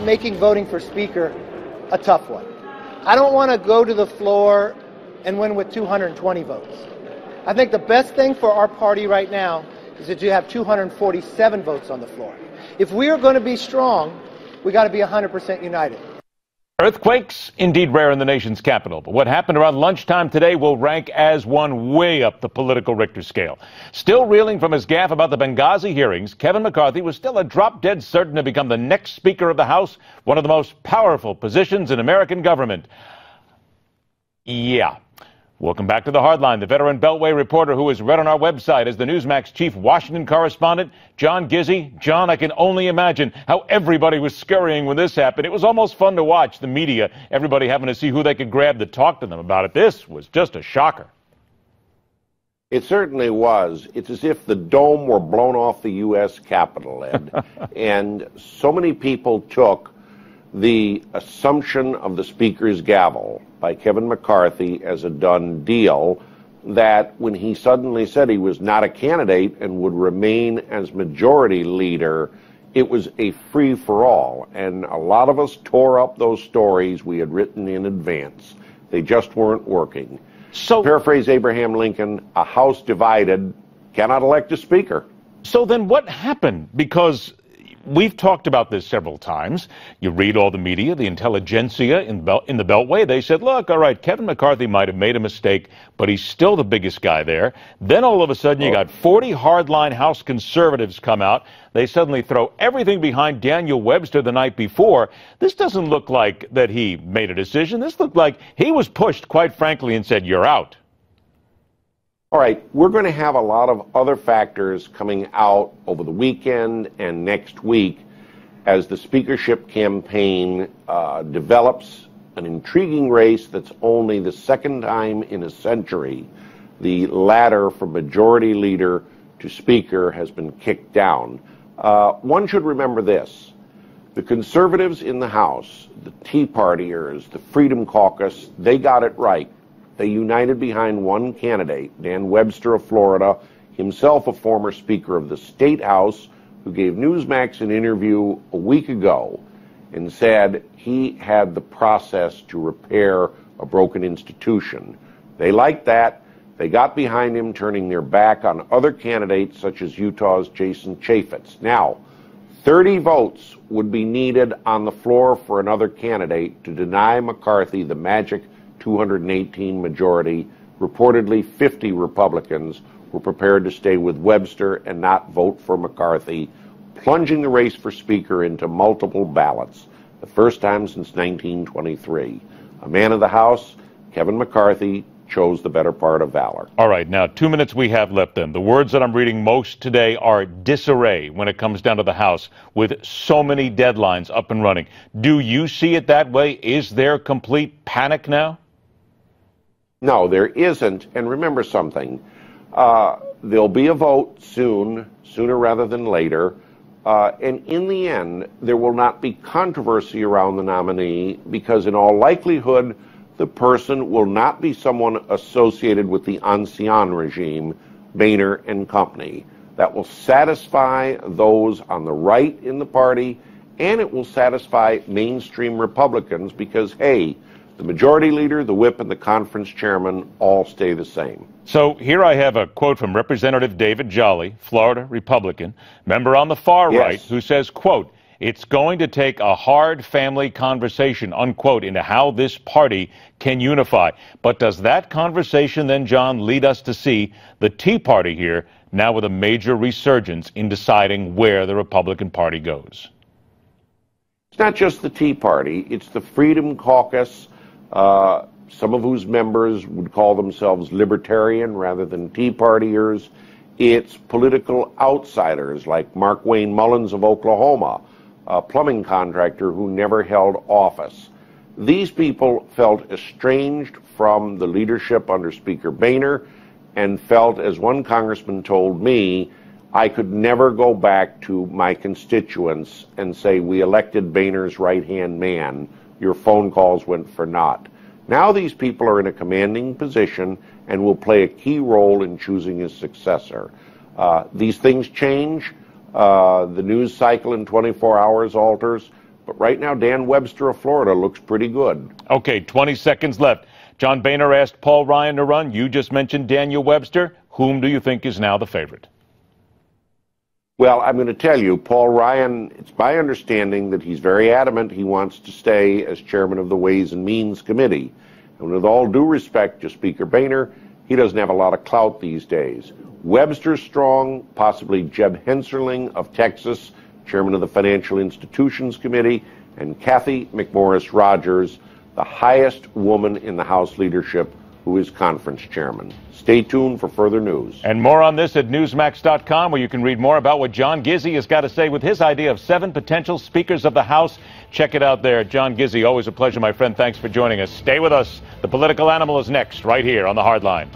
want making voting for Speaker a tough one. I don't want to go to the floor and win with 220 votes. I think the best thing for our party right now is that you have 247 votes on the floor. If we are going to be strong, we got to be 100% united. Earthquakes, indeed rare in the nation's capital, but what happened around lunchtime today will rank as one way up the political Richter scale. Still reeling from his gaffe about the Benghazi hearings, Kevin McCarthy was still a drop-dead certain to become the next Speaker of the House, one of the most powerful positions in American government. Yeah. Welcome back to The Hardline. The veteran Beltway reporter who is read on our website as the Newsmax chief Washington correspondent, John Gizzi. John, I can only imagine how everybody was scurrying when this happened. It was almost fun to watch the media, everybody having to see who they could grab to talk to them about it. This was just a shocker. It certainly was. It's as if the dome were blown off the U.S. Capitol, Ed. And so many people took the assumption of the Speaker's gavel by Kevin McCarthy as a done deal, that when he suddenly said he was not a candidate and would remain as majority leader, it was a free-for-all. And a lot of us tore up those stories we had written in advance. They just weren't working. So, to paraphrase Abraham Lincoln, a house divided cannot elect a speaker. So then what happened? Because we've talked about this several times. You read all the media, the intelligentsia in the Beltway. They said, look, all right, Kevin McCarthy might have made a mistake, but he's still the biggest guy there. Then all of a sudden you got 40 hardline House conservatives come out. They suddenly throw everything behind Daniel Webster the night before. This doesn't look like that he made a decision. This looked like he was pushed, quite frankly, and said, you're out. All right, we're going to have a lot of other factors coming out over the weekend and next week as the speakership campaign develops an intriguing race that's only the second time in a century the ladder from majority leader to speaker has been kicked down. One should remember this. The conservatives in the House, the Tea Partiers, the Freedom Caucus, they got it right. They united behind one candidate, Dan Webster of Florida, himself a former Speaker of the State House, who gave Newsmax an interview a week ago and said he had the process to repair a broken institution. They liked that. They got behind him, turning their back on other candidates such as Utah's Jason Chaffetz. Now, 30 votes would be needed on the floor for another candidate to deny McCarthy the magic 218 majority. Reportedly 50 Republicans were prepared to stay with Webster and not vote for McCarthy, plunging the race for Speaker into multiple ballots, the first time since 1923. A man of the House, Kevin McCarthy, chose the better part of valor. All right, now 2 minutes we have left then. The words that I'm reading most today are disarray when it comes down to the House, with so many deadlines up and running. Do you see it that way? Is there complete panic now? No, there isn't. And remember something. There'll be a vote soon, sooner rather than later. And in the end, there will not be controversy around the nominee because in all likelihood, the person will not be someone associated with the ancien regime, Boehner and company. That will satisfy those on the right in the party, and it will satisfy mainstream Republicans because, hey, the majority leader, the whip, and the conference chairman all stay the same. So here I have a quote from Representative David Jolly, Florida Republican, member on the far right, who says, quote, it's going to take a hard family conversation, unquote, into how this party can unify. But does that conversation then, John, lead us to see the Tea Party here now with a major resurgence in deciding where the Republican Party goes? It's not just the Tea Party. It's the Freedom Caucus, some of whose members would call themselves libertarian rather than Tea Partiers. It's political outsiders like Markwayne Mullins of Oklahoma, a plumbing contractor who never held office. These people felt estranged from the leadership under Speaker Boehner and felt, as one congressman told me, I could never go back to my constituents and say, we elected Boehner's right-hand man. Your phone calls went for naught. Now these people are in a commanding position and will play a key role in choosing his successor. These things change. The news cycle in 24 hours alters, But right now, Dan Webster of Florida looks pretty good. Okay, 20 seconds left. John Boehner asked Paul Ryan to run. You just mentioned Daniel Webster. Whom do you think is now the favorite? Well, I'm going to tell you, Paul Ryan, it's my understanding that he's very adamant he wants to stay as chairman of the Ways and Means Committee. And with all due respect to Speaker Boehner, he doesn't have a lot of clout these days. Webster's strong, possibly Jeb Hensarling of Texas, chairman of the Financial Institutions Committee, and Kathy McMorris Rogers, the highest woman in the House leadership, who is conference chairman. Stay tuned for further news. And more on this at Newsmax.com, where you can read more about what John Gizzi has got to say with his idea of 7 potential speakers of the House. Check it out there. John Gizzi, always a pleasure, my friend. Thanks for joining us. Stay with us. The Political Animal is next, right here on The Hard Line.